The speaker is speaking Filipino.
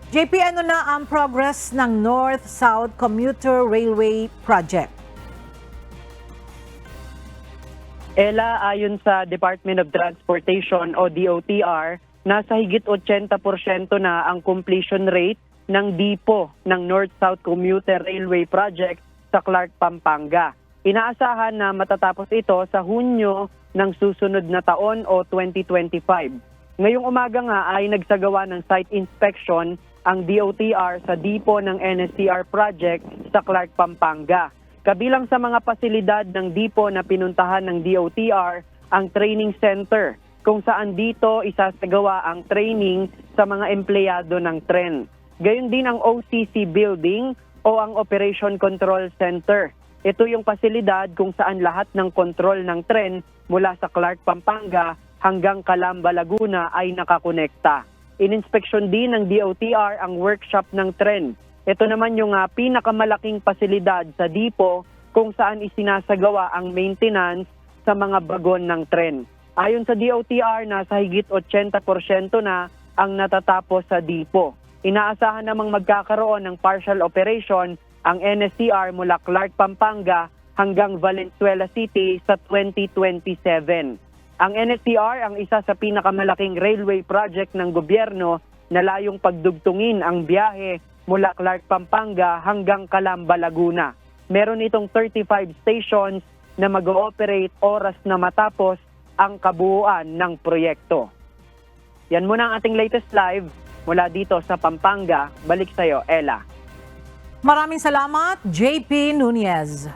JP, ano na ang progress ng North-South Commuter Railway Project? Ella, ayon sa Department of Transportation o DOTR, nasa higit 80% na ang completion rate ng DIPO ng North-South Commuter Railway Project sa Clark, Pampanga. Inaasahan na matatapos ito sa Hunyo ng susunod na taon o 2025. Ngayong umaga nga ay nagsagawa ng site inspection ang DOTR sa DIPO ng NSTR project sa Clark, Pampanga. Kabilang sa mga pasilidad ng DIPO na pinuntahan ng DOTR ang training center kung saan dito isasagawa ang training sa mga empleyado ng tren. Gayon din ang OCC building o ang Operation Control Center. Ito yung pasilidad kung saan lahat ng kontrol ng tren mula sa Clark, Pampanga hanggang Calamba, Laguna ay nakakonekta. Ininspeksyon din ng DOTR ang workshop ng tren. Ito naman yung pinakamalaking pasilidad sa DIPO kung saan isinasagawa ang maintenance sa mga bagon ng tren. Ayon sa DOTR, nasa higit 80% na ang natatapos sa DIPO. Inaasahan namang magkakaroon ng partial operation ang NSTR mula Clark, Pampanga hanggang Valenzuela City sa 2027. Ang NSTR ang isa sa pinakamalaking railway project ng gobyerno na layong pagdugtungin ang biyahe mula Clark, Pampanga hanggang Calamba, Laguna. Meron itong 35 stations na mag-ooperate oras na matapos ang kabuuan ng proyekto. Yan muna ang ating latest live mula dito sa Pampanga. Balik sa'yo, Ella. Maraming salamat, JP Nunez.